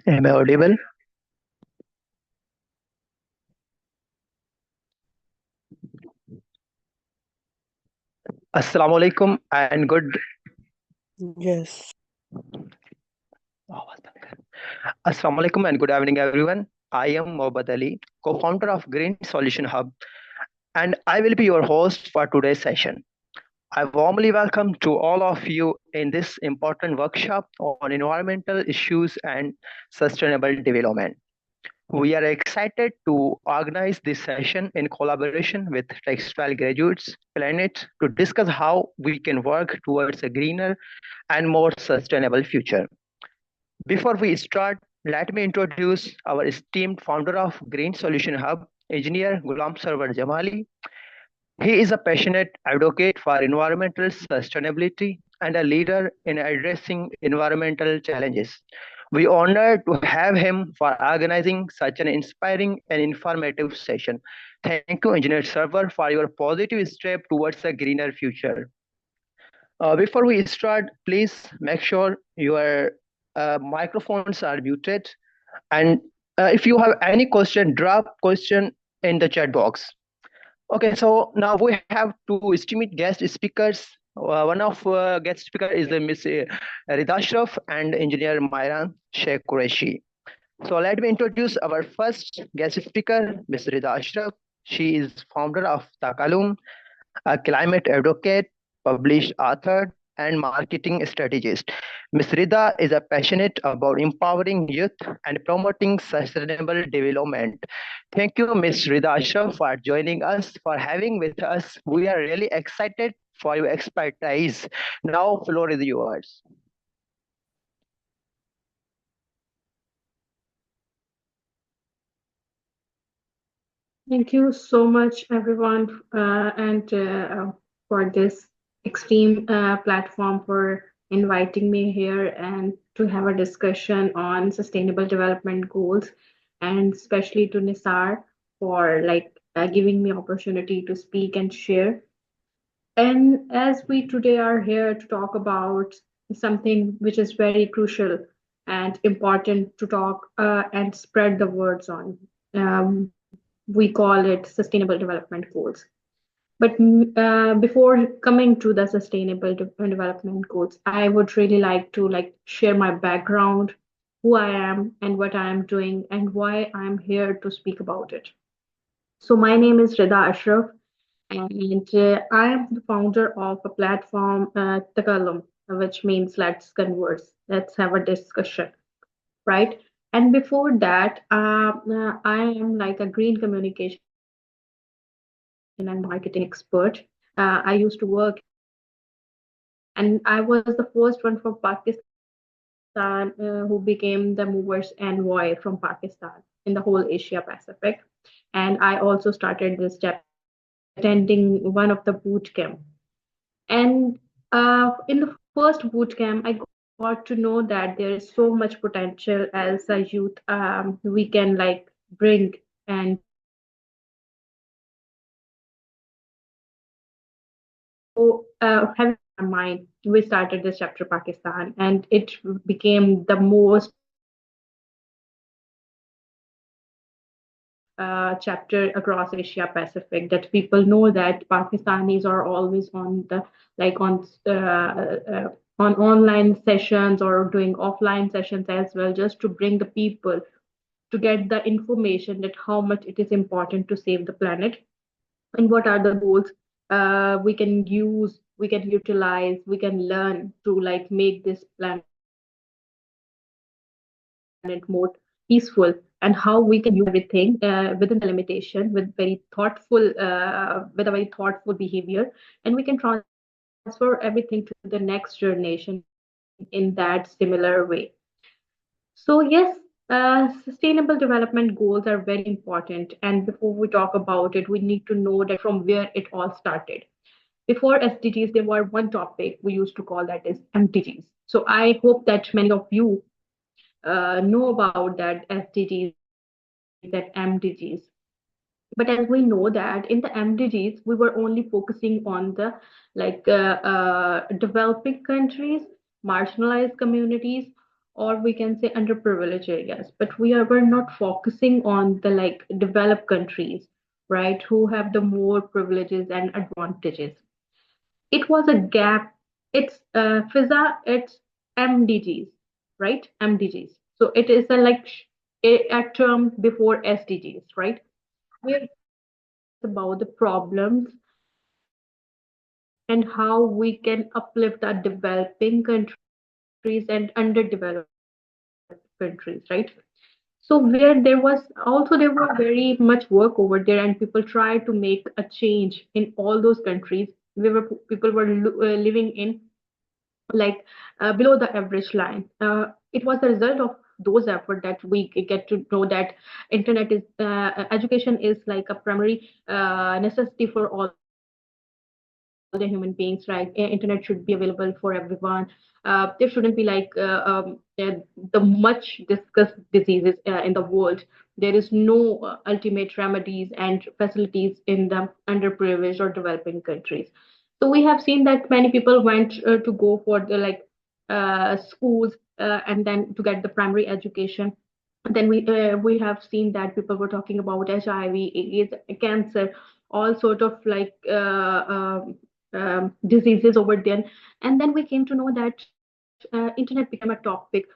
Am I audible? Assalamu alaikum and good. Yes. Assalamu alaikum and good evening, everyone. I am Mohammad Ali, co-founder of Green Solution Hub, and I will be your host for today's session. I warmly welcome to all of you in this important workshop on environmental issues and sustainable development. We are excited to organize this session in collaboration with textile graduates Planet to discuss how we can work towards a greener and more sustainable future. Before we start, let me introduce our esteemed founder of Green Solution Hub, Engineer Gulam Sarwar Jamali. He is a passionate advocate for environmental sustainability and a leader in addressing environmental challenges. We are honored to have him for organizing such an inspiring and informative session. Thank you, Engineer Server, for your positive step towards a greener future. Before we start, please make sure your microphones are muted. And if you have any question, drop question in the chat box. Okay, so now we have two esteemed guest speakers. One of guest speaker is the Miss Rida Ashraf and engineer Maira Sheikh Qureshi. So let me introduce our first guest speaker, Miss Rida Ashraf. She is founder of Takalum, a climate advocate, published author, and marketing strategist. Ms. Rida is a passionate about empowering youth and promoting sustainable development. Thank you, Ms. Rida Ashraf, for joining us, for having with us. We are really excited for your expertise. Now, floor is yours. Thank you so much, everyone, and for this extreme platform for inviting me here and to have a discussion on sustainable development goals, and especially to Nisar for giving me opportunity to speak and share. And as we today are here to talk about something which is very crucial and important to talk and spread the words on. We call it sustainable development goals. But before coming to the sustainable development goals, I would really like to share my background, who I am and what I am doing and why I'm here to speak about it. So my name is Rida Ashraf, and I am the founder of a platform, Takalum, which means let's converse, let's have a discussion, right? And before that, I am like a green communication and marketing expert. I used to work, and I was the first one from Pakistan who became the movers envoy from Pakistan in the whole Asia Pacific. And I also started this job attending one of the boot camp. And in the first boot camp, I got to know that there is so much potential as a youth we can bring and so, having in mind, we started this chapter Pakistan, and it became the most chapter across Asia Pacific that people know that Pakistanis are always on the like on online sessions or doing offline sessions as well, just to bring the people to get the information that how much it is important to save the planet and what are the goals we can use, we can utilize, we can learn to make this planet more peaceful, and how we can use everything within the limitation with a very thoughtful behavior, and we can transfer everything to the next generation in that similar way. So yes, sustainable development goals are very important. And before we talk about it, we need to know that from where it all started. Before SDGs, there were one topic we used to call that is MDGs. So I hope that many of you know about that SDGs, that MDGs. But as we know that in the MDGs, we were only focusing on the developing countries, marginalized communities, or we can say underprivileged areas, but we're not focusing on the like developed countries, right, who have the more privileges and advantages. It was a gap. It's FISA, it's MDGs, right? MDGs. So it is a like a term before SDGs, right? We're about the problems and how we can uplift our developing countries and underdeveloped countries, right? So where there was also there were very much work over there, and people tried to make a change in all those countries where people were living in like below the average line. It was the result of those efforts that we get to know that internet is education is like a primary necessity for all the human beings, right? Internet should be available for everyone. There shouldn't be like the much discussed diseases in the world. There is no ultimate remedies and facilities in the underprivileged or developing countries. So we have seen that many people went to go for the like schools and then to get the primary education. Then we have seen that people were talking about HIV, AIDS, cancer, all sort of like diseases over there. And then we came to know that internet became a topic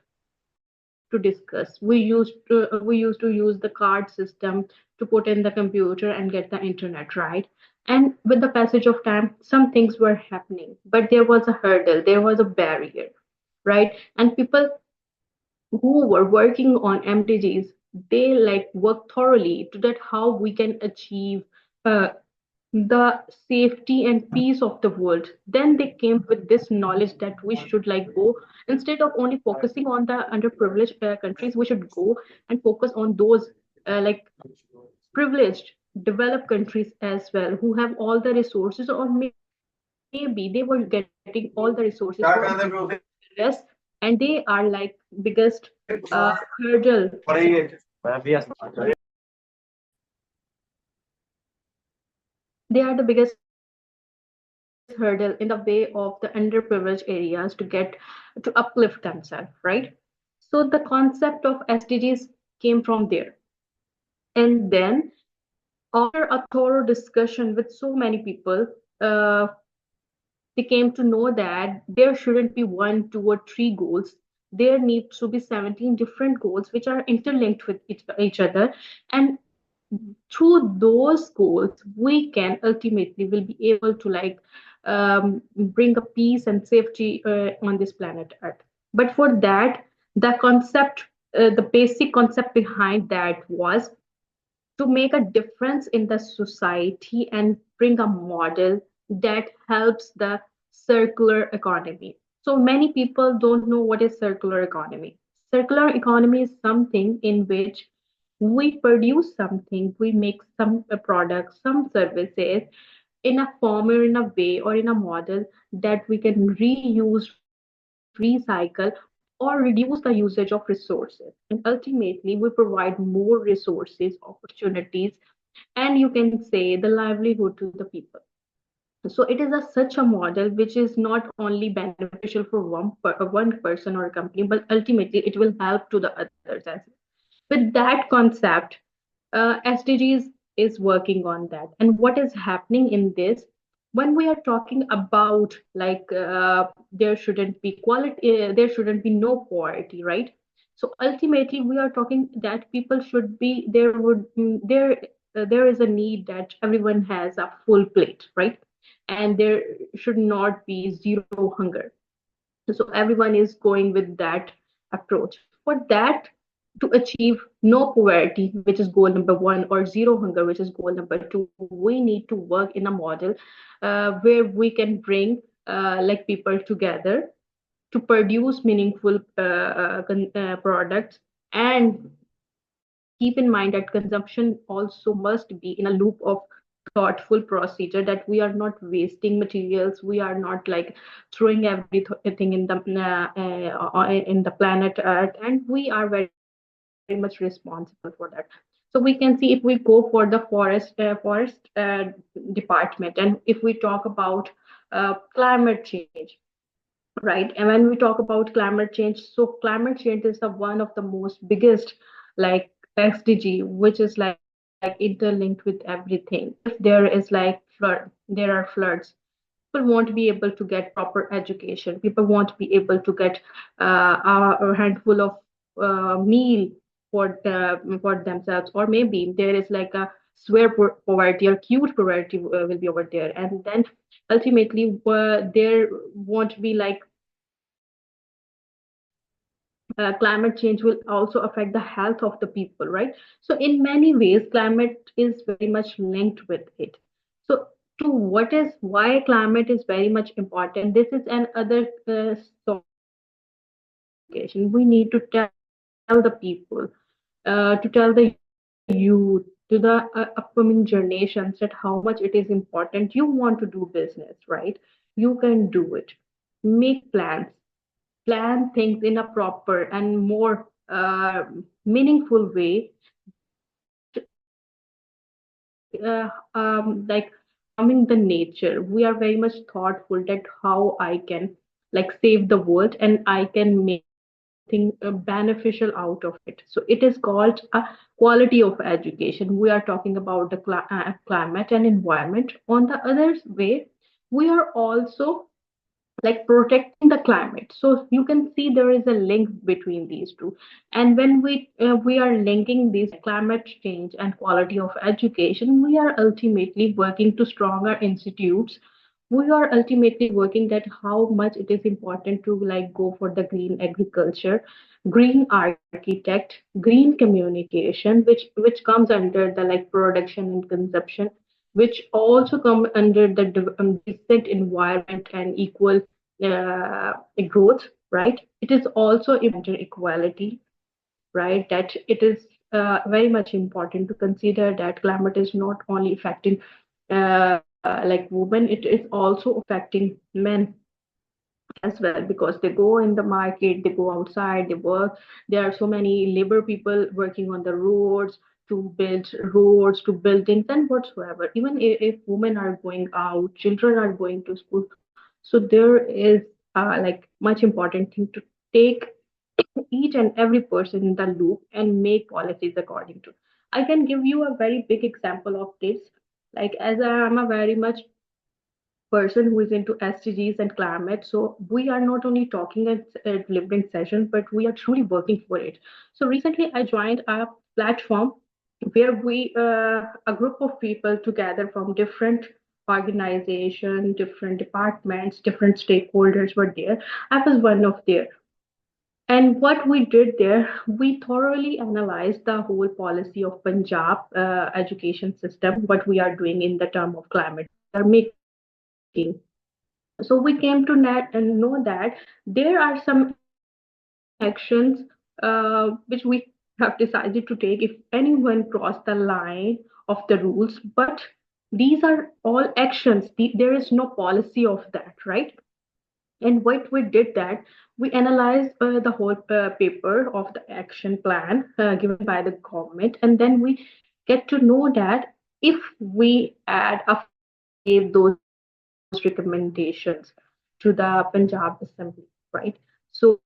to discuss. We used to use the card system to put in the computer and get the internet, right? And with the passage of time, some things were happening, but there was a hurdle, there was a barrier, right? And people who were working on MDGs, they like work thoroughly to that how we can achieve uh, the safety and peace of the world. Then they came with this knowledge that we should like go, instead of only focusing on the underprivileged countries, we should go and focus on those like privileged developed countries as well, who have all the resources, or maybe they were getting all the resources for less, and they are like biggest hurdle. They are the biggest hurdle in the way of the underprivileged areas to uplift themselves, right? So the concept of SDGs came from there. And then, after a thorough discussion with so many people, uh, they came to know that there shouldn't be one, two, or three goals. There needs to be 17 different goals which are interlinked with each other. And through those goals, we can ultimately will be able to like bring a peace and safety on this planet Earth. But for that, the concept, the basic concept behind that was to make a difference in the society and bring a model that helps the circular economy. So many people don't know what is circular economy. Circular economy is something in which we produce something, we make some products, some services in a form or in a way or in a model that we can reuse, recycle, or reduce the usage of resources. And ultimately, we provide more resources, opportunities, and you can say the livelihood to the people. So it is such a model which is not only beneficial for one person or a company, but ultimately it will help to the others as well. With that concept, SDGs is working on that. And what is happening in this? When we are talking about like there shouldn't be quality, there shouldn't be no poverty, right? So ultimately, we are talking that people should be there. There is a need that everyone has a full plate, right? And there should not be zero hunger. So everyone is going with that approach. For that, to achieve no poverty, which is goal number one, or zero hunger, which is goal number two, we need to work in a model where we can bring like people together to produce meaningful products, and keep in mind that consumption also must be in a loop of thoughtful procedure, that we are not wasting materials, we are not like throwing everything in the planet earth, and we are very much responsible for that. So we can see, if we go for the forest department, and if we talk about climate change, right? And when we talk about climate change, so climate change is the one of the most biggest like SDG, which is like interlinked with everything. If there is like there are floods, people won't be able to get proper education. People won't be able to get a handful of meal for themselves, or maybe there is like a severe poverty or acute poverty will be over there, and then ultimately there won't be like climate change will also affect the health of the people, right? So in many ways, climate is very much linked with it. So to what is why climate is very much important, this is another sort of education. We need to tell the people, to tell the youth, to the upcoming generations that how much it is important. You want to do business, right? You can do it. Make plans, plan things in a proper and more meaningful way that like harming the nature. We are very much thoughtful that how I can like save the world and I can make something beneficial out of it. So it is called a quality of education. We are talking about the climate and environment. On the other way, we are also like protecting the climate. So you can see there is a link between these two. And when we are linking these climate change and quality of education, we are ultimately working to stronger institutes. We are ultimately working that how much it is important to like go for the green agriculture, green architect, green communication, which comes under the like production and consumption, which also come under the decent environment and equal uh, growth, right? It is also equality, right? That it is very much important to consider that climate is not only affecting like women, it is also affecting men as well, because they go in the market, they go outside, they work. There are so many labor people working on the roads to build roads, to buildings and whatsoever. Even if women are going out, children are going to school. So there is like much important thing to take each and every person in the loop and make policies according to. I can give you a very big example of this. Like as I am a very much person who is into SDGs and climate. So we are not only talking at delivering sessions, but we are truly working for it. So recently I joined a platform where we, a group of people together from different organizations, different departments, different stakeholders were there. I was one of there. And what we did there, we thoroughly analyzed the whole policy of Punjab education system, what we are doing in the term of climate we are making. So we came to net and know that there are some actions which we have decided to take if anyone cross the line of the rules. But these are all actions. There is no policy of that, right? And what we did that we analyzed the whole paper of the action plan given by the government, and then we get to know that if we add a few and gave those recommendations to the Punjab Assembly, right? So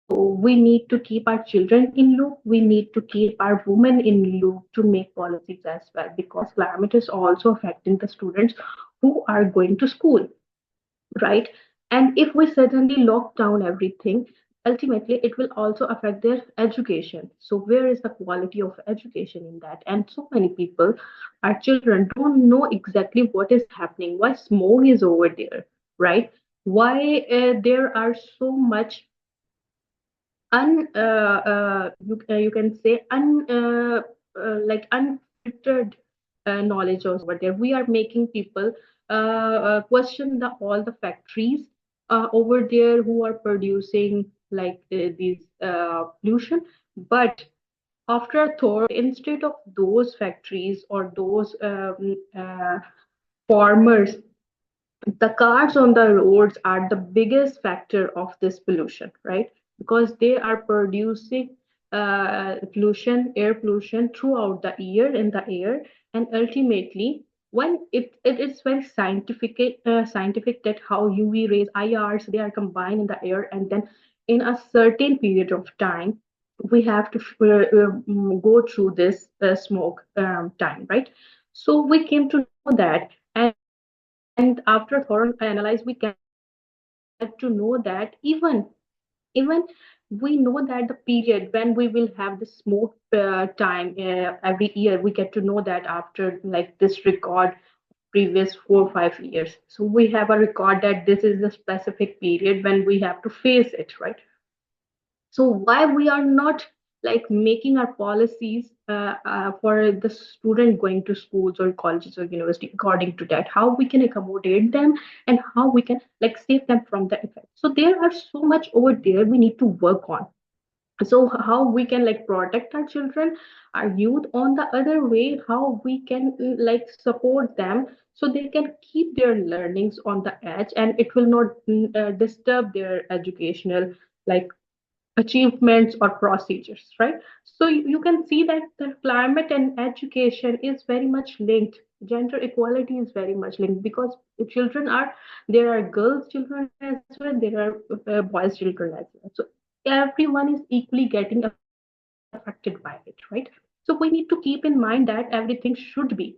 we need to keep our children in loop. We need to keep our women in loop to make policies as well, because climate is also affecting the students who are going to school, right? And if we suddenly lock down everything, ultimately it will also affect their education. So where is the quality of education in that? And so many people, our children, don't know exactly what is happening, why smoke is over there, right? Why there are so much you can say like unfiltered knowledge also over there. We are making people question the all the factories over there who are producing like these pollution. But after a thought, instead of those factories or those farmers, the cars on the roads are the biggest factor of this pollution, right? Because they are producing pollution, air pollution throughout the year in the air, and ultimately. It is very scientific that how UV rays, IRs, they are combined in the air, and then in a certain period of time we have to go through this smoke time, right? So we came to know that, and after thorough analyze, we get to know that even we know that the period when we will have the smoke time every year, we get to know that after like this record previous 4 or 5 years. So we have a record that this is the specific period when we have to face it, right? So why we are not like making our policies for the student going to schools or colleges or university according to that, how we can accommodate them and how we can like save them from the effect. So there are so much over there we need to work on. So how we can like protect our children, our youth, on the other way how we can like support them so they can keep their learnings on the edge and it will not disturb their educational like achievements or procedures, right? So you can see that the climate and education is very much linked. Gender equality is very much linked because the children are, there are girls children as well, there are boys children as well. So everyone is equally getting affected by it, right? So we need to keep in mind that everything should be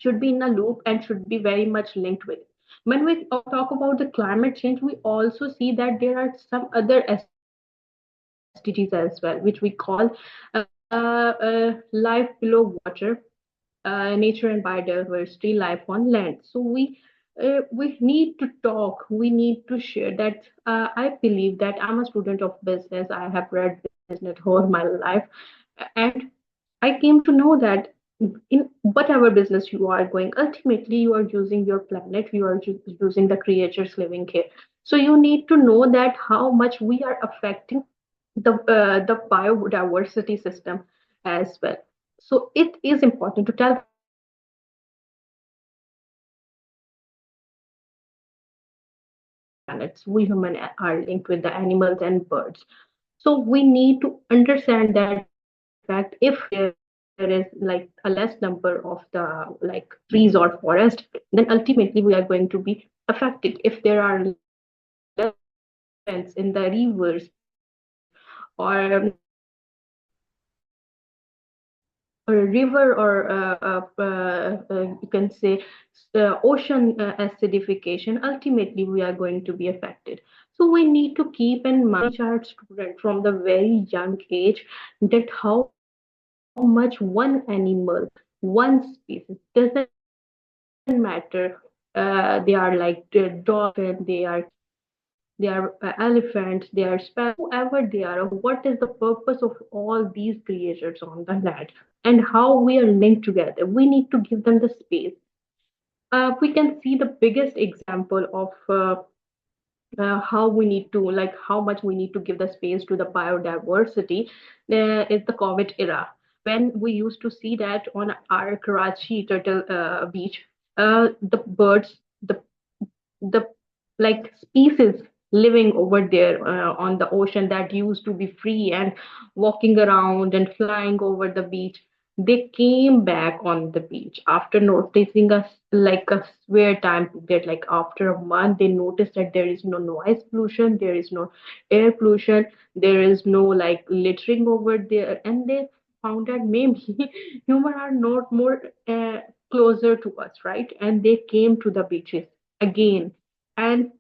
in a loop and should be very much linked with it. When we talk about the climate change, we also see that there are some other SDGs as well, which we call life below water, nature and biodiversity, life on land. So we need to talk. We need to share that. I believe that I'm a student of business. I have read business all my life, and I came to know that in whatever business you are going, ultimately you are using your planet, you are using the creatures living here. So you need to know that how much we are affecting the biodiversity system as well. So it is important to tell families that we human are linked with the planets. We human are linked with the animals and birds. So we need to understand that fact. If there is like a less number of the like trees or forest, then ultimately we are going to be affected. If there are less elephants in the rivers or river or you can say ocean acidification, ultimately we are going to be affected. So we need to keep in mind, teach our student from the very young age that how much one animal, one species, doesn't matter, they are like the dolphin, they are cat, they are elephant, they are sparrow, whoever they are, what is the purpose of all these creatures on the land, and how we are linked together. We need to give them the space. We can see the biggest example of how we need to like how much we need to give the space to the biodiversity is the COVID era, when we used to see that on our Karachi turtle beach, the birds, the like species living over there on the ocean that used to be free and walking around and flying over the beach, they came back on the beach after noticing us like a severe time period. Like after a month they noticed that there is no noise pollution, there is no air pollution, there is no like littering over there, and they found that maybe human are not more closer to us, right? And they came to the beaches again. And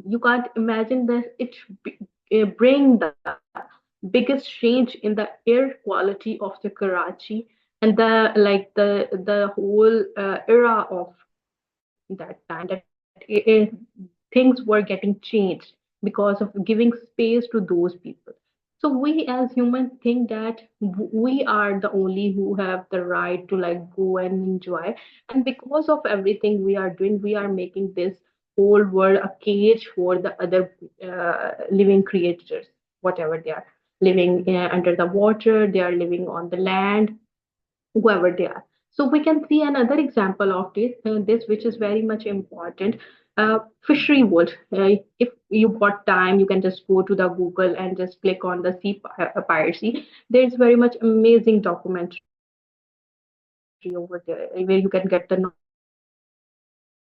you can't imagine that bring the biggest change in the air quality of the Karachi and the whole era of that time, that things were getting changed because of giving space to those people. So we as humans think that we are the only who have the right to like go and enjoy, and because of everything we are doing, we are making this whole world a cage for the other living creatures, whatever they are living under the water, they are living on the land, whoever they are. So we can see another example of this which is very much important. Fishery world. If you got time, you can just go to the Google and just click on the sea piracy. There's very much amazing documentary over there, where you can get the knowledge of everything.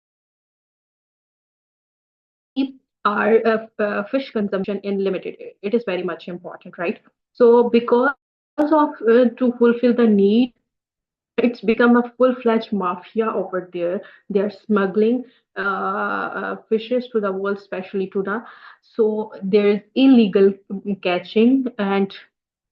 So we need to keep our fish consumption in limited. It is very much important, right? So because of to fulfill the need, it's become a full-fledged mafia over there. They are smuggling fishes to the world, especially tuna. So there is illegal catching, and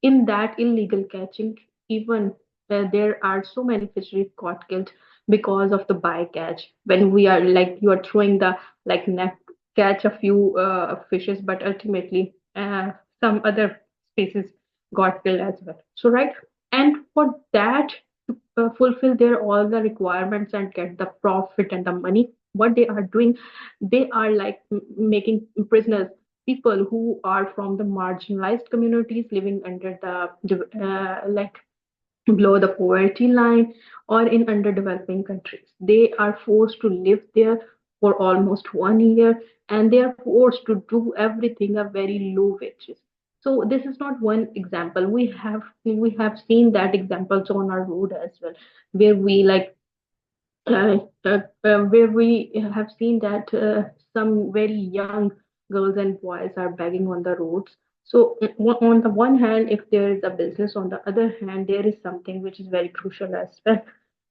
in that illegal catching, even there are so many fisheries got killed because of the bycatch. When we are like you are throwing the like net, catch a few fishes, but ultimately some other species got killed as well. So right, and for that to fulfill their all the requirements and get the profit and the money, what they are doing, they are like making prisoners people who are from the marginalized communities living under like below the poverty line or in underdeveloping countries. They are forced to live there for almost 1 year, and they are forced to do everything at very low wages. So this is not one example. We have seen that examples on our road as well, where we like where we have seen that some very young girls and boys are begging on the roads. So, on the one hand, if there is a business, on the other hand, there is something which is very crucial as well.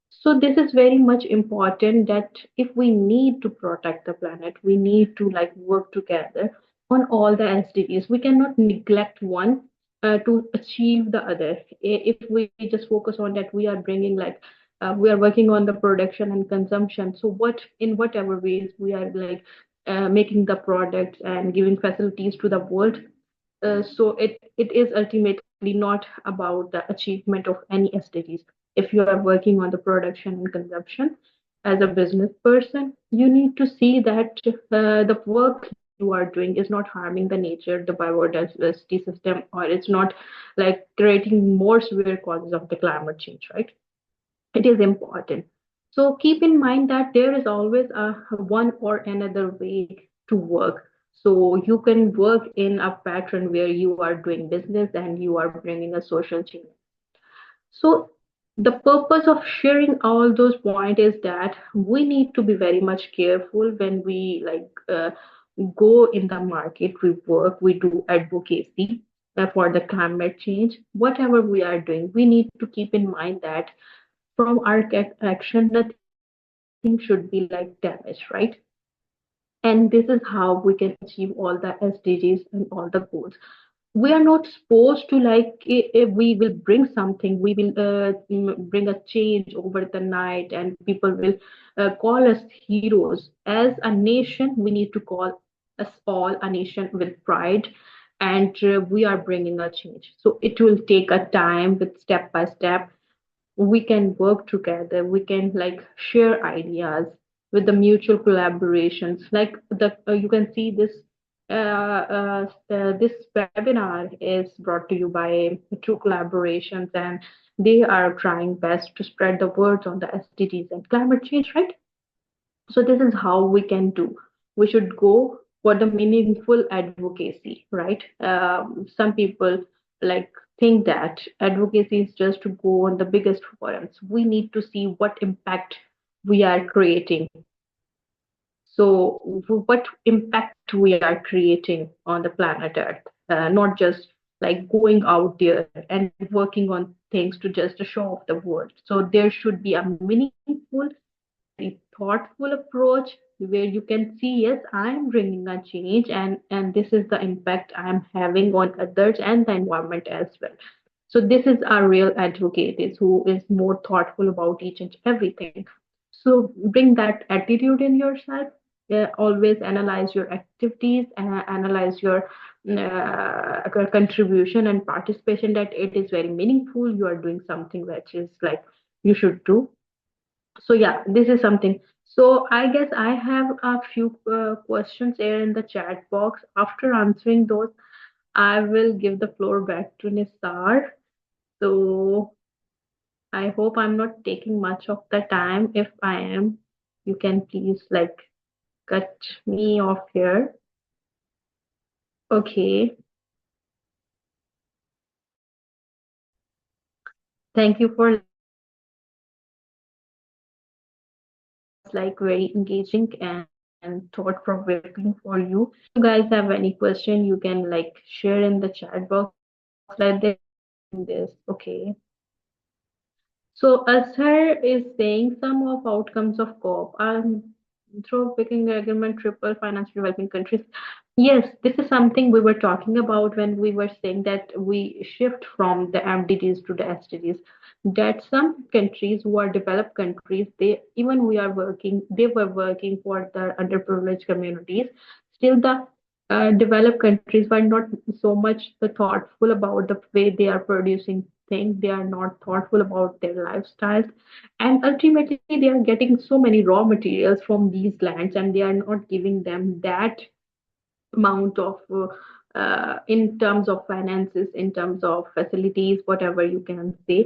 So, this is very much important that if we need to protect the planet, we need to like work together on all the SDGs. We cannot neglect one to achieve the other. If we just focus on that, we are bringing like we are working on the production and consumption. So what in whatever ways we are like making the products and giving facilities to the world. So it is ultimately not about the achievement of any SDGs. If you are working on the production and consumption as a business person, you need to see that the work you are doing is not harming the nature, the biodiversity system, or it's not like creating more severe causes of the climate change, right? It is important. So keep in mind that there is always a one or another way to work. So you can work in a pattern where you are doing business and you are bringing a social change. So the purpose of sharing all those points is that we need to be very much careful when we like go in the market, we work, we do advocacy for the climate change. Whatever we are doing, we need to keep in mind that from our action, nothing should be like damaged, right? And this is how we can achieve all the SDGs and all the goals. We are not supposed to like if we will bring something, we will bring a change over the night, and people will call us heroes. As a nation, we need to call us all a nation with pride, and we are bringing a change. So it will take a time with step by step. We can work together, we can like share ideas with the mutual collaborations like the you can see this this webinar is brought to you by True Collaborations, and they are trying best to spread the words on the SDGs and climate change, right? So this is how we can do. We should go for the meaningful advocacy, right? Some people like think that advocacy is just to go on the biggest forums. We need to see what impact we are creating. So what impact we are creating on the planet Earth, not just like going out there and working on things to just show off the world. So there should be a meaningful and a very thoughtful approach where you can see, yes, I am bringing a change, and this is the impact I am having on others and the environment as well. So this is our real advocate is who is more thoughtful about each and everything. So bring that attitude in yourself. Always analyze your activities, analyze your contribution and participation, that it is very meaningful. You are doing something which is like you should do. So yeah, this is something. So I guess I have a few questions here in the chat box. After answering those, I will give the floor back to Nisar. So I hope I'm not taking much of the time. If I am, you can please like cut me off here. Okay. Thank you for listening. like very engaging and thought provoking for you. If you guys have any question, you can like share in the chat box like this. Okay. So Azhar is saying some of outcomes of COP are through picking agreement triple financial developing countries. Yes, this is something we were talking about when we were saying that we shift from the MDGs to the SDGs. That some countries who are developed countries, they even we are working, they were working for the underprivileged communities. Still, the developed countries were not so much thoughtful about the way they are producing things. They are not thoughtful about their lifestyles, and ultimately they are getting so many raw materials from these lands, and they are not giving them that amount of in terms of finances, in terms of facilities, whatever you can say.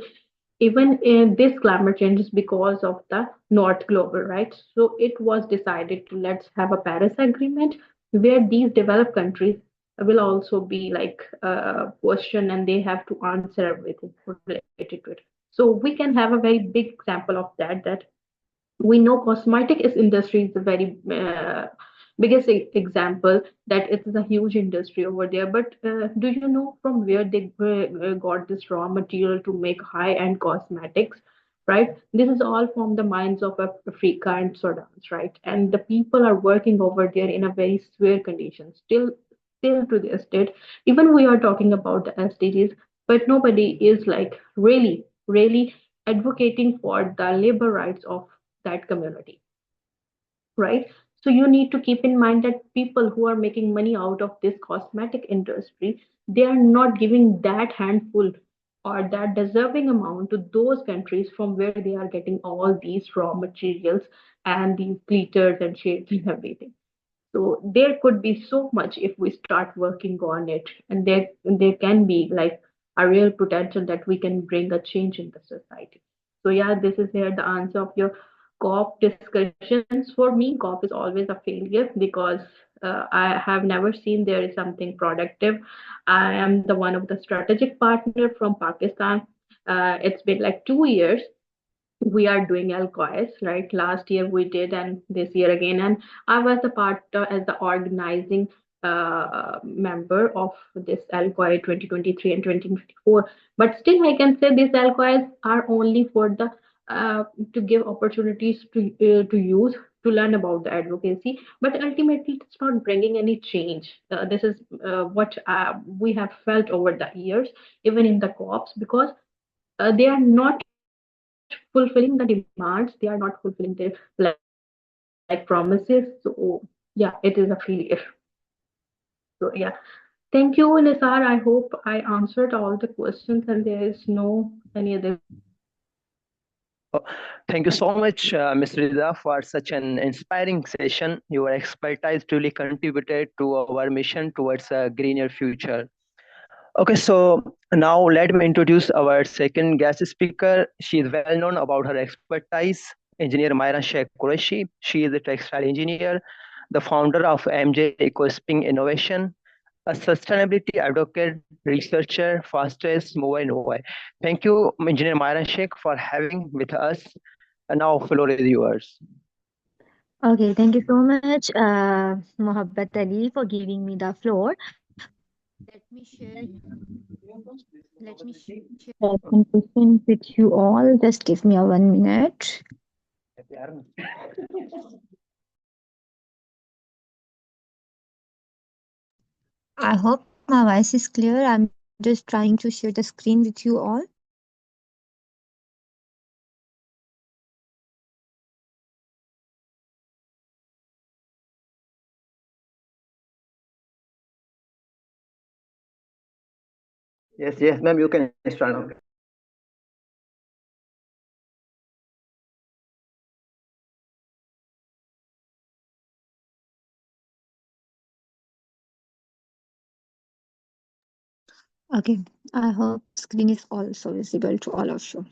Even in this climate change is because of the North Global, right? So it was decided to let's have a Paris Agreement where these developed countries will also be like questioned and they have to answer everything related to it. So we can have a very big example of that we know cosmetic is industry is the very biggest example that it is a huge industry over there, but do you know from where they got this raw material to make high end cosmetics, right? This is all from the mines of Africa and Sudan, right? And the people are working over there in a very severe condition still to this date. Even we are talking about the SDGs, but nobody is like really advocating for the labor rights of that community, right? So you need to keep in mind that people who are making money out of this cosmetic industry, they are not giving that handful or that deserving amount to those countries from where they are getting all these raw materials and these glitters and shades and everything. So there could be so much if we start working on it, and there can be like a real potential that we can bring a change in the society. So yeah, this is here the answer of your COP discussions. For me, COP is always a failure because I have never seen there is something productive. I am the one of the strategic partner from Pakistan. It's been like 2 years we are doing alcoys, right? Last year we did, and this year again. And I was a part as the organizing member of this alcoy 2023 and 2024. But still, I can say these alcoys are only for the to give opportunities to use to learn about the advocacy, but ultimately it's not bringing any change. This is what we have felt over the years, even in the co-ops, because they are not fulfilling the demands, they are not fulfilling their like promises. So yeah, it is a failure. So yeah, thank you, Nisar. I hope I answered all the questions and there is no any other question. Oh, thank you so much, Ms. Rida, for such an inspiring session. Your expertise truly contributed to our mission towards a greener future. Okay, so now let me introduce our second guest speaker. She is well known about her expertise, engineer Maira Sheikh Qureshi. She is a textile engineer, the founder of MJ EcoSpring Innovation, a sustainability advocate, researcher, fastest mover in Hawaii. Thank you, Engineer Myra Sheikh, for having with us. And now, floor is yours. Okay, thank you so much, Mohabbat Ali, for giving me the floor. Let me share. Let me share some questions with you all. Just give me a 1 minute. I hope my voice is clear. I'm just trying to share the screen with you all. Yes, ma'am, you can start now. Okay, I hope screen is also visible to all of you.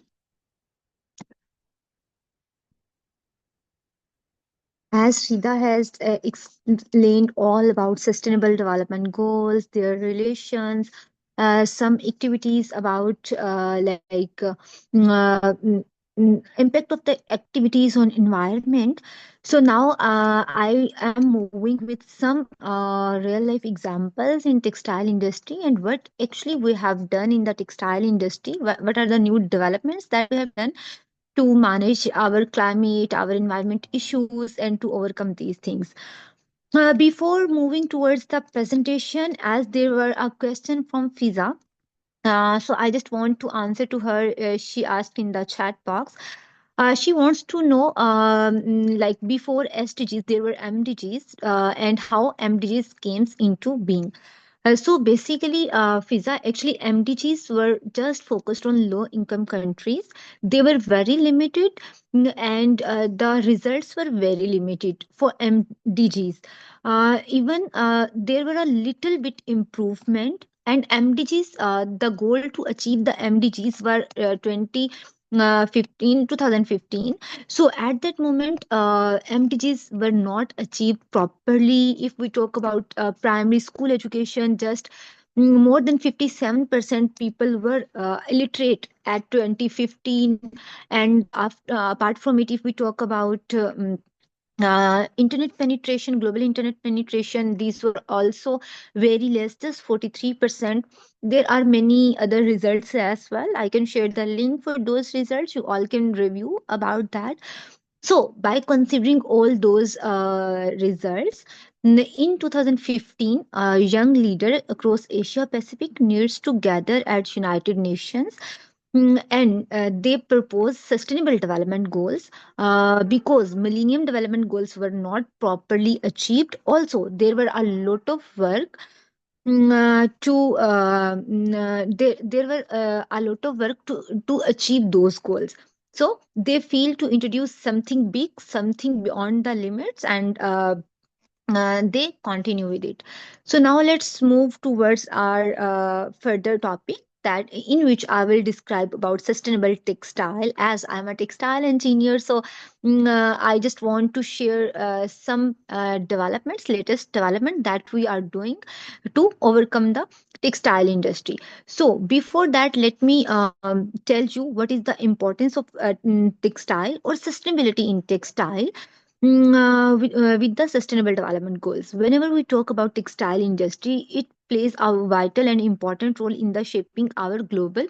As Rida has explained all about sustainable development goals, their relations, some activities about like impact of the activities on environment. So now I am moving with some real life examples in textile industry and what actually we have done in the textile industry. What are the new developments that we have done to manage our climate, our environment issues, and to overcome these things. Before moving towards the presentation, as there were a question from Fiza, so I just want to answer to her. She asked in the chat box. She wants to know, like before SDGs, there were MDGs, and how MDGs came into being. So basically, Fiza, actually MDGs were just focused on low income countries. They were very limited, and the results were very limited for MDGs. Even there were a little bit improvement. And MDGs, the goal to achieve the MDGs were 2015. So at that moment, MDGs were not achieved properly. If we talk about primary school education, just more than 57% people were illiterate at 2015. And after, apart from it, if we talk about internet penetration, global internet penetration, these were also very less, just 43%. There are many other results as well. I can share the link for those results. You all can review about that. So, by considering all those results, in 2015, a young leader across Asia Pacific needs to gather at United Nations. And they propose sustainable development goals because Millennium Development Goals were not properly achieved. Also, there were a lot of work there were a lot of work to achieve those goals. So they feel to introduce something big, something beyond the limits, and they continue with it. So now let's move towards our further topic, that in which I will describe about sustainable textile. As I'm a textile engineer, so I just want to share some developments, latest development that we are doing to overcome the textile industry. So before that, let me tell you what is the importance of textile or sustainability in textile. With the sustainable development goals, whenever we talk about textile industry, it plays a vital and important role in the shaping our global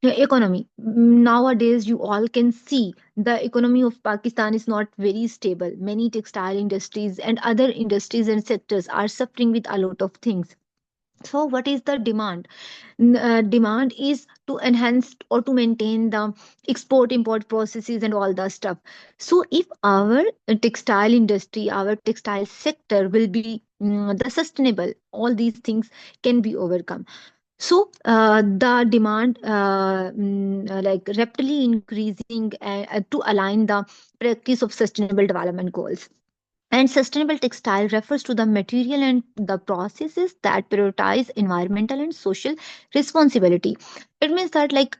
economy. Nowadays, you all can see the economy of Pakistan is not very stable. Many textile industries and other industries and sectors are suffering with a lot of things. So what is the demand? Demand is to enhance or to maintain the export import processes and all that stuff. So if our textile industry, our textile sector will be the sustainable, all these things can be overcome. So the demand like rapidly increasing to align the practice of sustainable development goals. And sustainable textile refers to the material and the processes that prioritize environmental and social responsibility. It means that, like,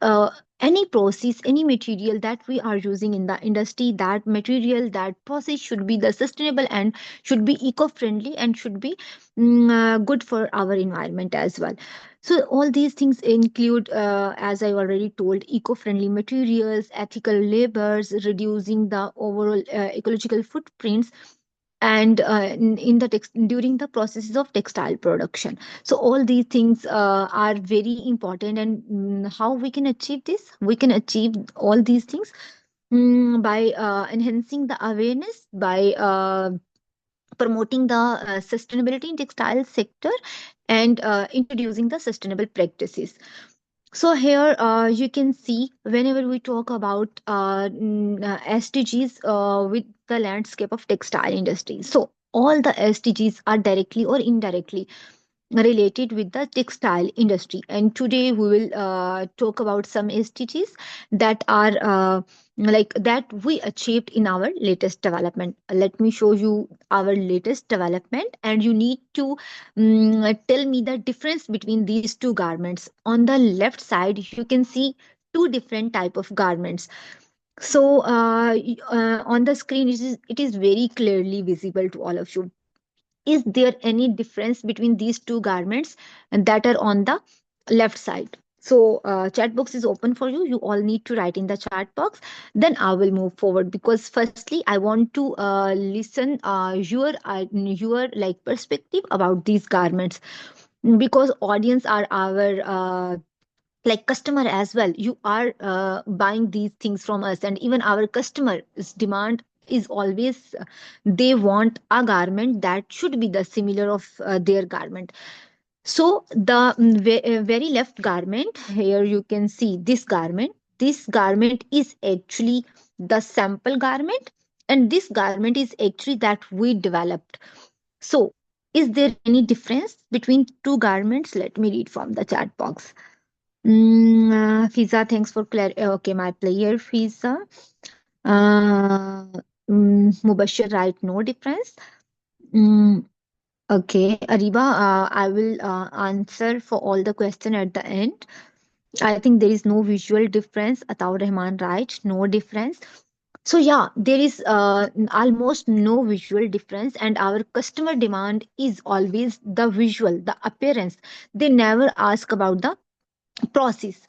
any process, any material that we are using in the industry, that material, that process should be the sustainable and should be eco-friendly and should be good for our environment as well. So all these things include, as I already told, eco-friendly materials, ethical labors, reducing the overall ecological footprints, and in the during the processes of textile production. So all these things are very important. And how we can achieve this? We can achieve all these things by enhancing the awareness, by promoting the sustainability in textile sector, and introducing the sustainable practices. So here you can see, whenever we talk about SDGs with the landscape of textile industry. So all the SDGs are directly or indirectly related with the textile industry. And today we will talk about some SDGs that are like that we achieved in our latest development. Let me show you our latest development, and you need to tell me the difference between these two garments. On the left side, you can see two different type of garments. So on the screen, it is very clearly visible to all of you. Is there any difference between these two garments that are on the left side? So chat box is open for you. You all need to write in the chat box. Then I will move forward, because firstly I want to listen your like perspective about these garments, because audience are our like customer as well. You are buying these things from us, and even our customers demand is always they want a garment that should be the similar of their garment. So the very left garment, here you can see this garment. This garment is actually the sample garment, and this garment is actually that we developed. So is there any difference between two garments? Let me read from the chat box. Fiza, thanks for okay, my player Fiza. Uh, Mubashir, right? No difference. Mm, okay, Ariba, I will answer for all the question at the end. I think there is no visual difference. Ataur Rahman, right? No difference. So yeah, there is almost no visual difference, and our customer demand is always the visual, the appearance. They never ask about the process.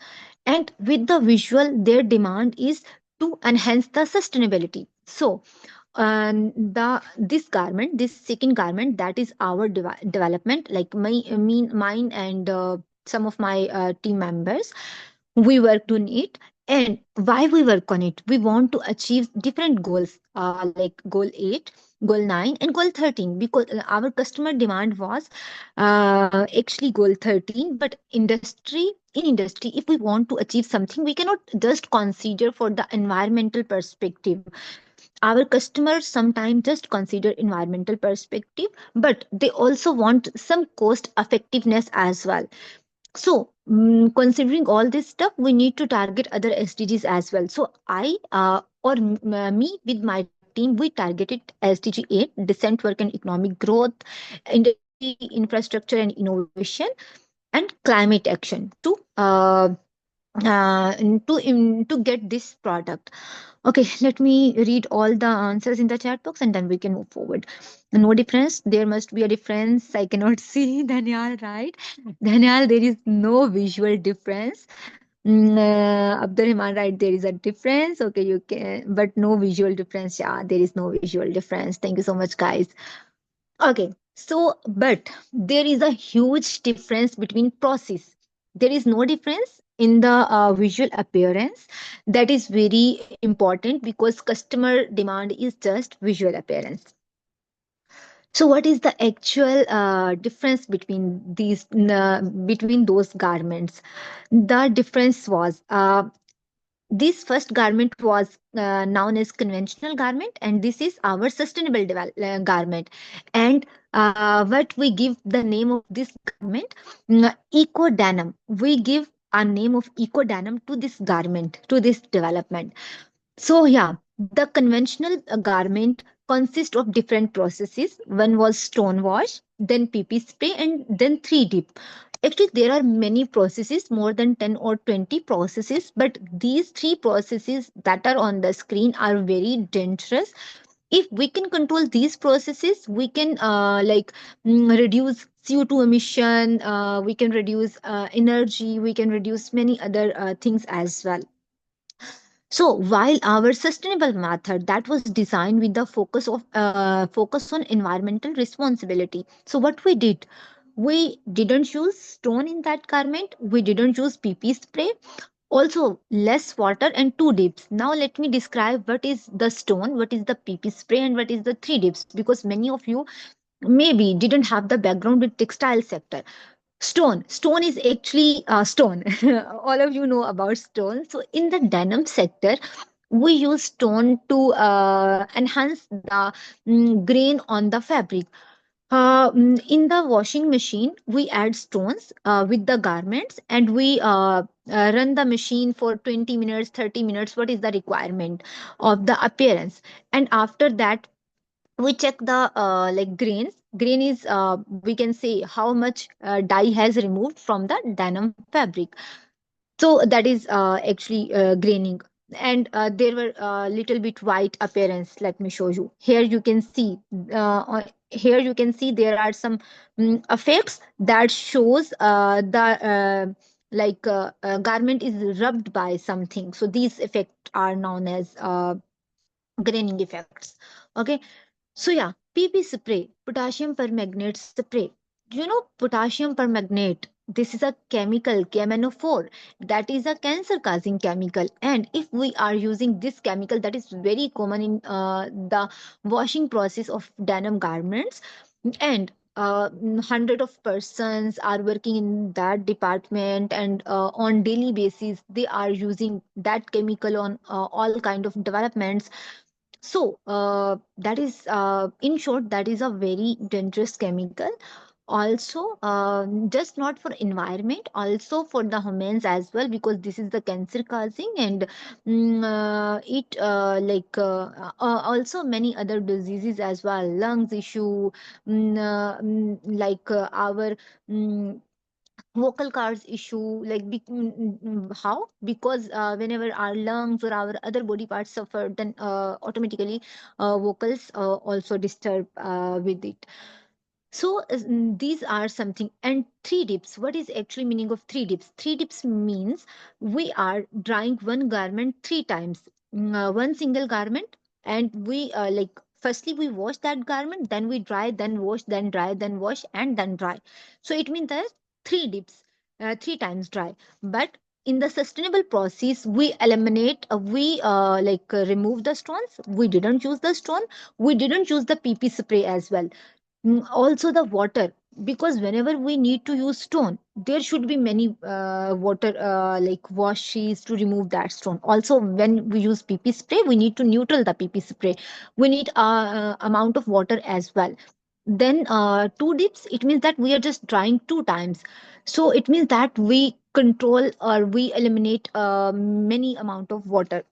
And with the visual, their demand is to enhance the sustainability. So the this garment, this second garment, that is our development, like mine and some of my team members, we worked on it. And why we work on it? We want to achieve different goals, like goal 8, goal 9, and goal 13, because our customer demand was actually goal 13. But industry, if we want to achieve something, we cannot just consider for the environmental perspective. Our customers sometimes just consider environmental perspective, but they also want some cost effectiveness as well. So, considering all this stuff, we need to target other SDGs as well. So, me with my team, we targeted SDG 8, decent work and economic growth, industry, infrastructure and innovation, and climate action to get this product. Okay, let me read all the answers in the chat box, and then we can move forward. No difference. There must be a difference. I cannot see Daniel, right? Daniel, there is no visual difference. Abdurrahman, right? There is a difference. Okay, you can, but no visual difference. Yeah, there is no visual difference. Thank you so much, guys. Okay, so but there is a huge difference between process. There is no difference in the visual appearance. That is very important, because customer demand is just visual appearance. So what is the actual difference between between those garments? The difference was this first garment was known as conventional garment, and this is our sustainable garment. And what we give the name of this garment, eco denim. We give a name of eco denim to this garment, to this development. So yeah, the conventional garment consists of different processes. One was stone wash, then PP spray, and then 3 dip. Actually, there are many processes, more than 10 or 20 processes, but these 3 processes that are on the screen are very dangerous. If we can control these processes, we can reduce CO2 emission, we can reduce energy, we can reduce many other things as well. So while our sustainable method that was designed with the focus on environmental responsibility. So what we did, we didn't use stone in that garment. We didn't use PP spray. Also less water and 2 dips. Now let me describe what is the stone, what is the PP spray, and what is the 3 dips, because many of you maybe didn't have the background with textile sector. Stone is actually stone. All of you know about stone. So in the denim sector, we use stone to enhance the grain on the fabric. In the washing machine, we add stones with the garments, and we run the machine for 20 minutes, 30 minutes. What is the requirement of the appearance? And after that, we check the grain is we can say how much dye has removed from the denim fabric. So that is actually graining. And there were little bit white appearance. Let me show you. Here you can see here you can see there are some effects that shows the like a garment is rubbed by something. So these effects are known as graining effects. Okay, so yeah, PP spray, potassium permanganate spray. Do you know potassium permanganate? This is a chemical, KMNO4, that is a cancer causing chemical. And if we are using this chemical, that is very common in the washing process of denim garments. And hundred of persons are working in that department, and on daily basis they are using that chemical on all kind of developments. So that is, in short, that is a very dangerous chemical. Also, just not for environment, also for the humans as well, because this is the cancer causing, and it also many other diseases as well, lungs issue, our mm, vocal cords issue, like how, because whenever our lungs or our other body parts suffer, then automatically vocals also disturb with it. So these are something. And three dips, what is actually meaning of three dips? Three dips means we are drying one garment three times. One single garment, and we firstly we wash that garment, then we dry, then wash, then dry, then wash, and then dry. So it means that three dips, three times dry. But in the sustainable process, we eliminate, remove the stones. We didn't use the stone. We didn't use the PP spray as well. Also the water, because whenever we need to use stone, there should be many water washes to remove that stone. Also when we use PP spray, we need to neutral the PP spray. We need amount of water as well. Then two dips, it means that we are just drying two times. So it means that we control or we eliminate many amount of water.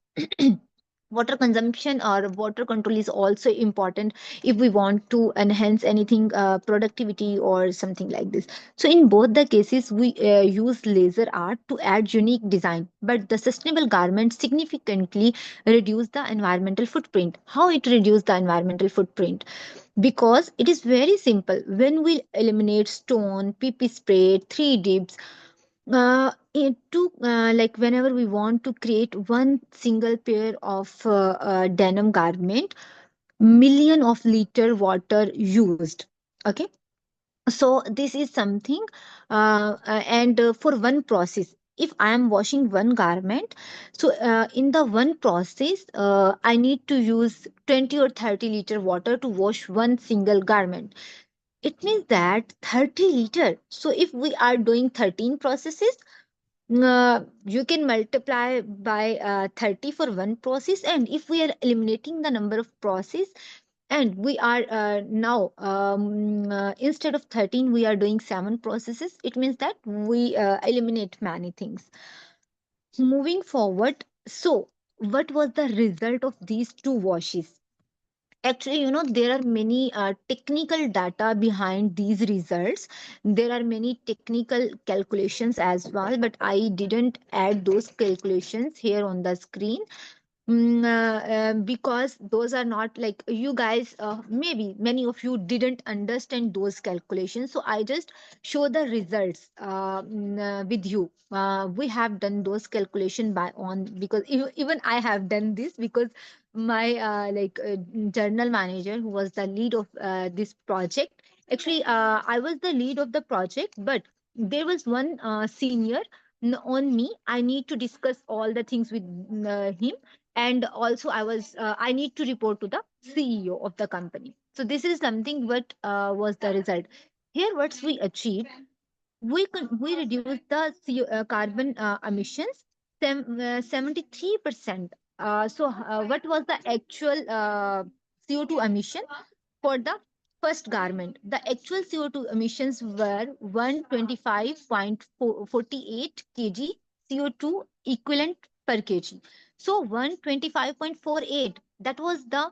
Water consumption or water control is also important if we want to enhance anything, productivity or something like this. So in both the cases, we use laser art to add unique design, but the sustainable garment significantly reduce the environmental footprint. How it reduce the environmental footprint? Because it is very simple. When we eliminate stone, PP spray, three dips, whenever we want to create one single pair of denim garment, million of liter water used. Okay, so this is something, and for one process, if I am washing one garment, so in the one process, I need to use 20 or 30 liter water to wash one single garment. It means that 30 liter. So if we are doing 13 processes, you can multiply by 30 for one process. And if we are eliminating the number of process, and we are now instead of 13 we are doing 7 processes, it means that we eliminate many things. Moving forward, so what was the result of these two washes? Actually, there are many technical data behind these results. There are many technical calculations as well, but I didn't add those calculations here on the screen. Because those are not like you guys, maybe many of you didn't understand those calculations, so I just show the results with you. We have done those calculation by on, because even I have done this, because my journal manager, who was the lead of this project, actually I was the lead of the project, but there was one senior on me. I need to discuss all the things with him, and also I need to report to the CEO of the company. So this is something what was the result. Here what we achieved, we reduced the carbon emissions 73%. What was the actual CO2 emission for the first garment? The actual CO2 emissions were 125.48 kg CO2 equivalent per kg. So 125.48, that was the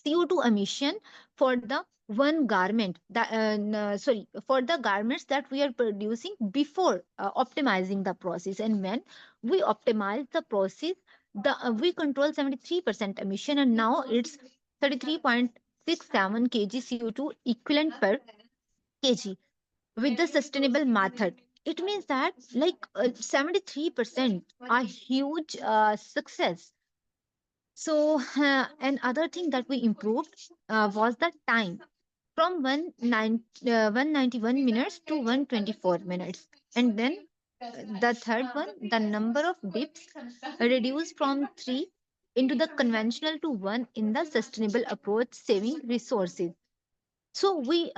CO2 emission for the one garment, that for the garments that we are producing before optimizing the process. And when we optimize the process, we control 73% emission, and now it's 33.67 kg CO2 equivalent per kg with the sustainable method. it means that 73% are huge success. So another thing that we improved was the time from 191 minutes to 124 minutes. And then the third one, the number of dips reduced from 3 into the conventional to 1 in the sustainable approach, saving resources. So we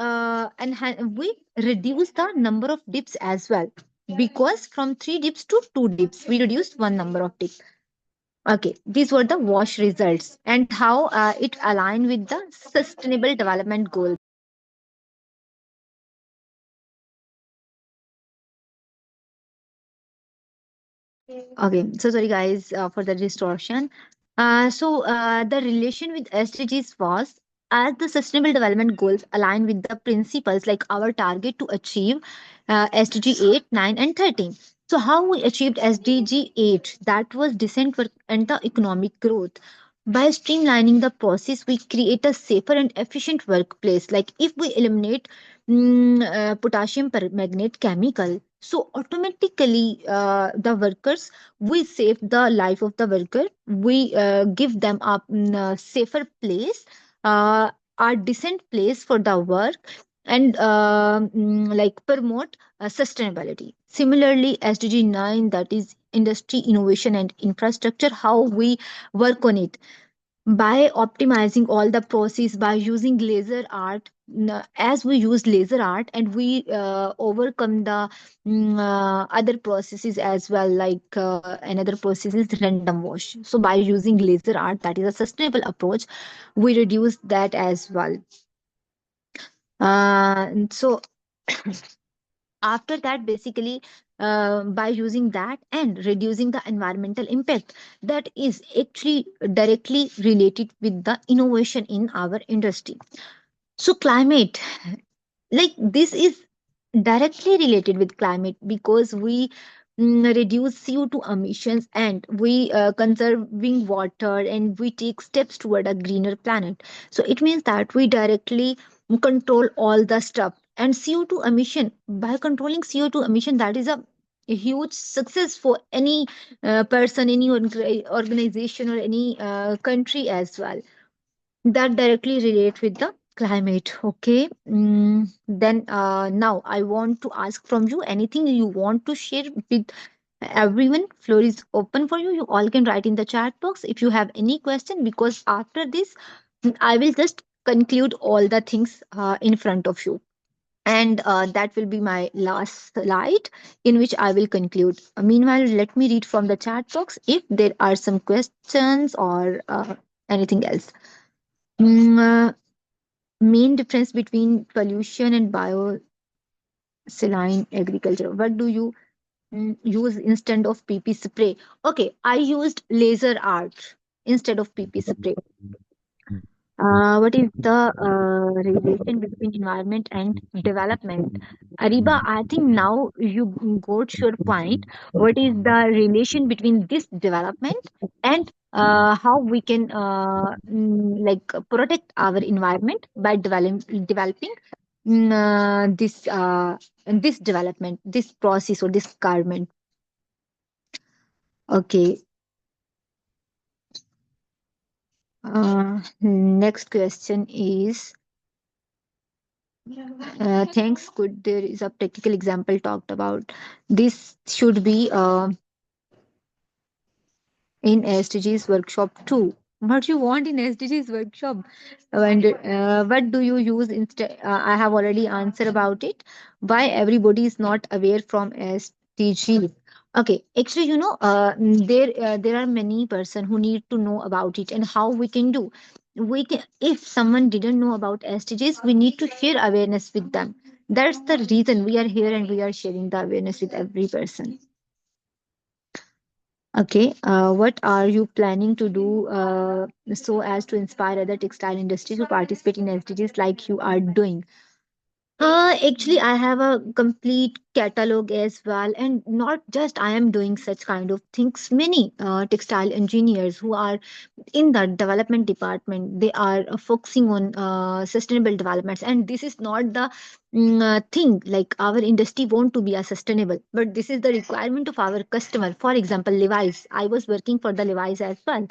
reduce the number of dips as well, because from 3 dips to 2 dips we reduced one number of dips. Okay, these were the wash results and how it aligned with the sustainable development goals. Okay, so sorry guys for the distortion. The relation with SDGs was, as the Sustainable Development Goals align with the principles like our target to achieve SDG 8, 9, and 13. So, how we achieved SDG 8? That was decent work and the economic growth. By streamlining the process, we create a safer and efficient workplace. Like if we eliminate potassium permanganate chemical, so automatically the workers, we save the life of the worker, we give them a safer place, uh, a decent place for the work, and like promote sustainability. Similarly, SDG 9, that is industry innovation and infrastructure, how we work on it by optimizing all the process by using laser art. As we use laser art, and we overcome the other processes as well, like another process is random wash. So by using laser art, that is a sustainable approach, we reduce that as well. So after that, basically, by using that and reducing the environmental impact, that is actually directly related with the innovation in our industry. So climate, like this is directly related with climate, because we reduce CO2 emissions, and we conserving water, and we take steps toward a greener planet. So it means that we directly control all the stuff. And CO2 emission, by controlling CO2 emission, that is a huge success for any person, any organization, or any country as well, that directly relate with the climate. Okay. Then now I want to ask from you anything you want to share with everyone. Floor is open for you. You all can write in the chat box if you have any question, because after this I will just conclude all the things in front of you, and that will be my last slide in which I will conclude. Meanwhile, let me read from the chat box if there are some questions or anything else. Mm, uh, Main difference between pollution and biosaline agriculture. What do you use instead of PP spray? Okay, I used laser art instead of PP spray. What is the relation between environment and development? Ariba, I think now you got your point. What is the relation between this development and how we can like protect our environment by developing this development, this process or this garment? Okay. Next question is, thanks. Good. There is a practical example talked about. This should be in SDGs workshop too. What you want in SDGs workshop? And what do you use instead? I have already answered about it. Why everybody is not aware from SDGs? Okay, actually, there are many person who need to know about it, and how we can do. We can, if someone didn't know about SDGs, we need to share awareness with them. That's the reason we are here, and we are sharing the awareness with every person. Okay, what are you planning to do so as to inspire other textile industries to participate in SDGs like you are doing? Actually, I have a complete catalog as well. And not just I am doing such kind of things, many textile engineers who are in the development department, they are focusing on sustainable developments. And this is not the thing like our industry want to be a sustainable, but this is the requirement of our customer. For example, Levi's, I was working for the Levi's as well,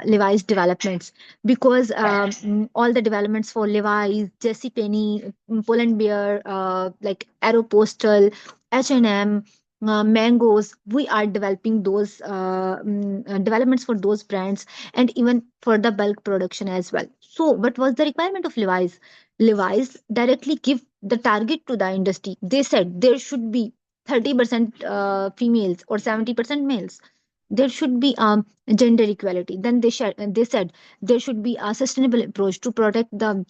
Levi's developments, because all the developments for Levi's, Jesse Penny, Poland Bear, like Aeropostale, H&M, mangoes, we are developing those developments for those brands, and even for the bulk production as well. So what was the requirement of Levi's? Levi's directly give the target to the industry. They said there should be 30% females or 70% males. There should be gender equality. Then they said there should be a sustainable approach to protect the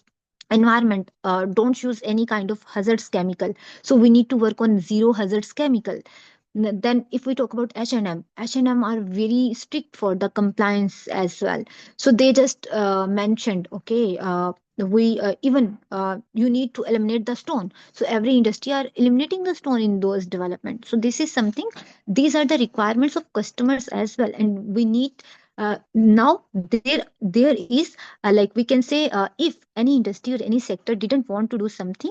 environment. Don't use any kind of hazardous chemical, so we need to work on zero hazardous chemical. Then if we talk about H&M, H&M are very strict for the compliance as well. So they just mentioned, okay, we even you need to eliminate the stone. So every industry are eliminating the stone in those development. So this is something, these are the requirements of customers as well. And we need now there is like we can say, if any industry or any sector didn't want to do something,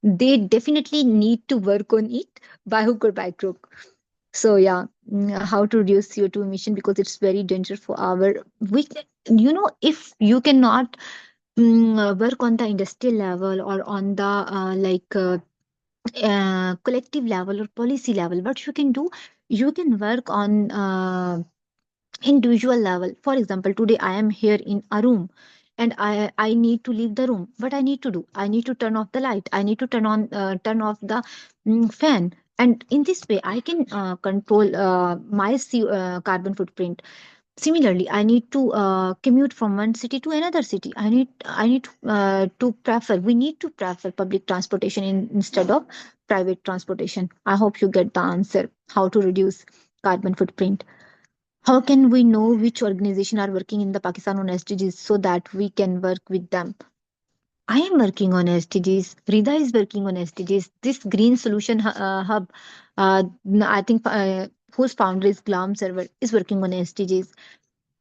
they definitely need to work on it by hook or by crook. So yeah, how to reduce CO2 emission, because it's very dangerous for our, we if you cannot work on the industrial level or on the collective level or policy level, what you can do, you can work on individual level. For example, today I am here in a room and I need to leave the room. What I need to do, I need to turn off the light, I need to turn off the fan. And in this way I can control my carbon footprint. Similarly, I need to commute from one city to another city. I need to prefer, we need to prefer public transportation instead of private transportation. I hope you get the answer how to reduce carbon footprint. How can we know which organization are working in the Pakistan on SDGs so that we can work with them? I am working on SDGs. Rida is working on SDGs. This Green Solution Hub, I think, whose founder is Glam Server, is working on SDGs.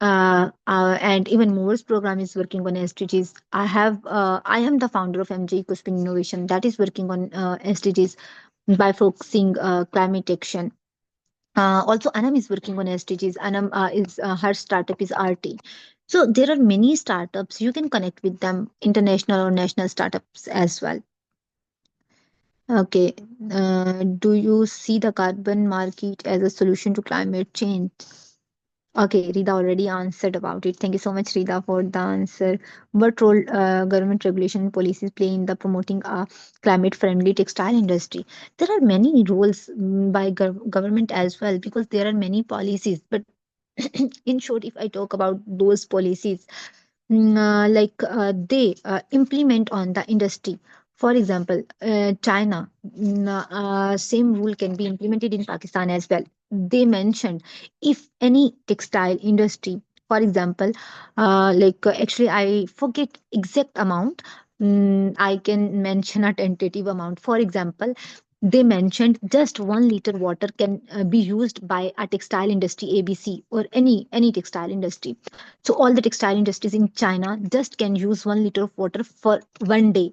And even Moore's program is working on SDGs. I am the founder of MJ Cuspin Innovation that is working on SDGs by focusing climate action. Also, Anam is working on SDGs. Anam is her startup is RT. So there are many startups. You can connect with them, international or national startups as well. Okay. Do you see the carbon market as a solution to climate change? Okay, Rida already answered about it. Thank you so much, Rida, for the answer. What role government regulation and policies play in the promoting a climate-friendly textile industry? There are many roles by government as well, because there are many policies. But in short, if I talk about those policies, they implement on the industry. For example, China, same rule can be implemented in Pakistan as well. They mentioned if any textile industry, for example, actually I forget exact amount. I can mention a tentative amount. For example, they mentioned just 1 liter water can be used by a textile industry ABC or any textile industry. So all the textile industries in China just can use 1 liter of water for one day.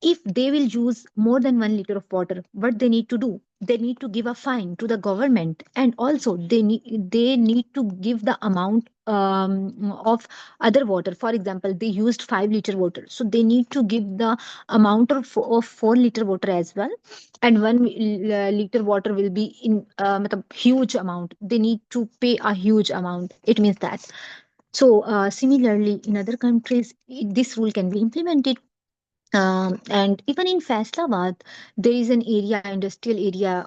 If they will use more than 1 liter of water, what they need to do, they need to give a fine to the government, and also they need to give the amount of other water. For example, they used 5 liter water, so they need to give the amount of 4 liter water as well. And 1 liter water will be in huge amount, they need to pay a huge amount, it means that. So similarly in other countries this rule can be implemented. And even in Faisalabad, there is an area, industrial area,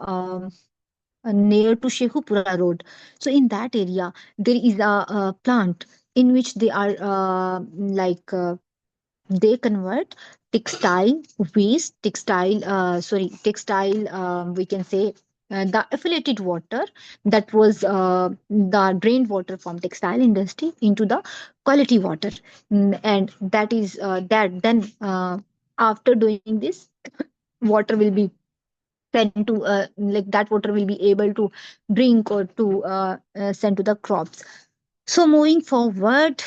near to Shekhupura Road. So in that area, there is a plant in which they are they convert textile waste, textile, we can say, the affiliated water that was the drained water from textile industry into the quality water. And that is that then after doing this, water will be send to like that water will be able to drink or to send to the crops. So moving forward,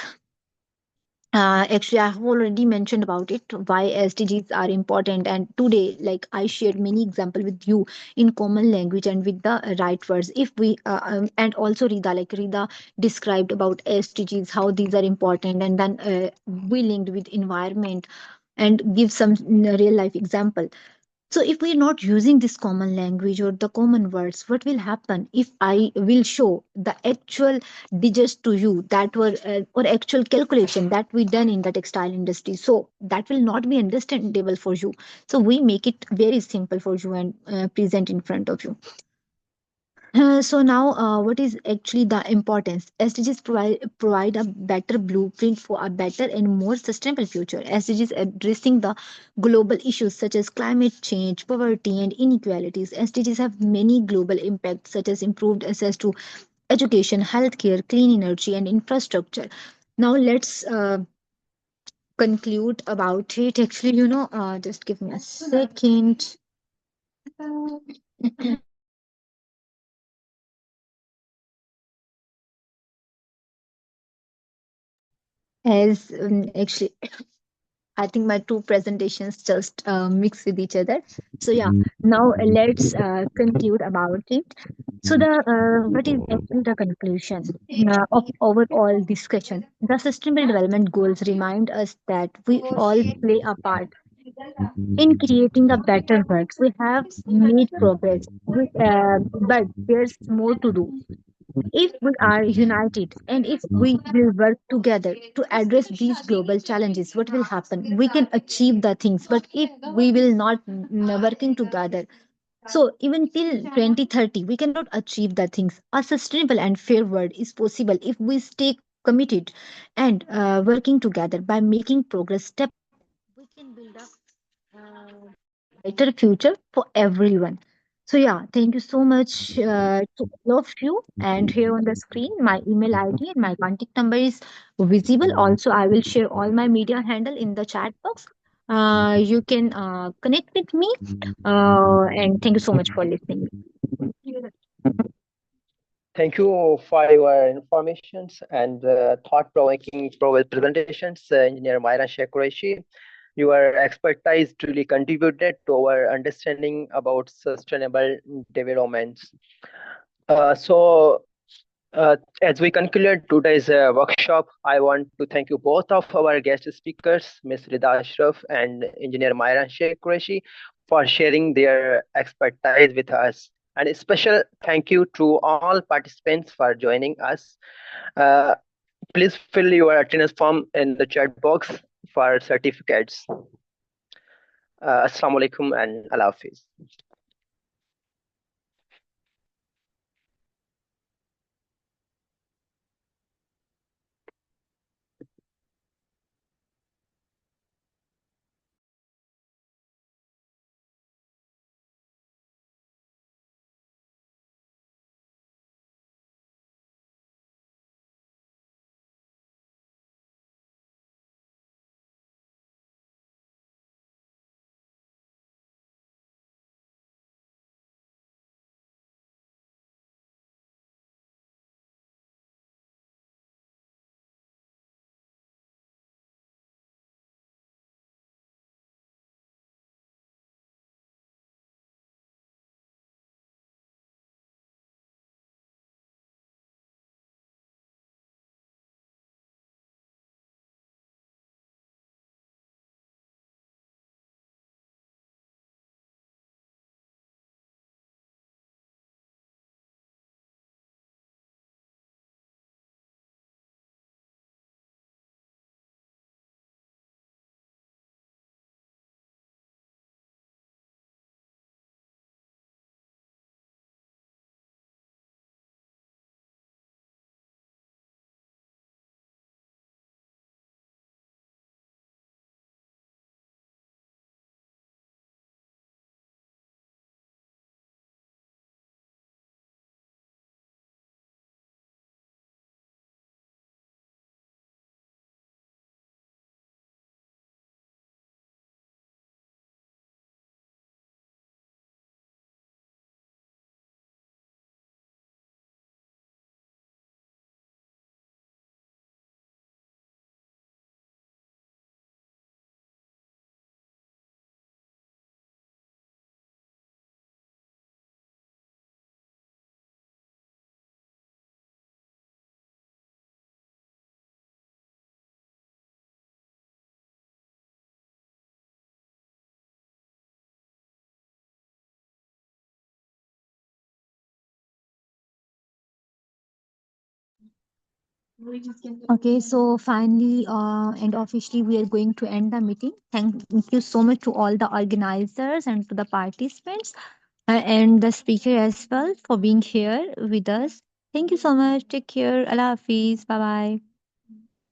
actually, I have already mentioned about it why SDGs are important, and today, like I shared many example with you in common language and with the right words. If we and also Rida, like Rida described about SDGs, how these are important, and then we linked with environment and give some real life example. So if we're not using this common language or the common words, what will happen if I will show the actual digits to you that were or actual calculation that we done in the textile industry? So that will not be understandable for you. So we make it very simple for you and present in front of you. So now, what is actually the importance? SDGs provide a better blueprint for a better and more sustainable future. SDGs addressing the global issues such as climate change, poverty, and inequalities. SDGs have many global impacts such as improved access to education, healthcare, clean energy, and infrastructure. Now let's conclude about it. Actually, just give me a second. As actually I think my two presentations just mix with each other. So yeah, now let's conclude about it. So the what is actually the conclusion of overall discussion? The Sustainable Development Goals remind us that we all play a part in creating a better world. We have made progress, but there's more to do. If we are united and if we will work together to address these global challenges, what will happen? We can achieve the things, but if we will not working together, so even till 2030, we cannot achieve the things. A sustainable and fair world is possible if we stay committed and working together by making progress step. We can build a better future for everyone. So yeah, thank you so much to all of you. And here on the screen, my email ID and my contact number is visible. Also, I will share all my media handle in the chat box. You can connect with me. And thank you so much for listening. Thank you for your informations and thought-provoking presentations, Engineer Maira Sheikh. Your expertise truly contributed to our understanding about sustainable developments. So, as we conclude today's workshop, I want to thank you both of our guest speakers, Ms. Rida Ashraf and Engineer Maira Sheikh, for sharing their expertise with us. And a special thank you to all participants for joining us. Uh, Please fill your attendance form in the chat box for certificates. Assalamu alaikum and Allah Hafiz. Okay, so finally and officially, we are going to end the meeting. Thank you so much to all the organizers and to the participants and the speaker as well for being here with us. Thank you so much. Take care. Allah Hafiz. Bye bye.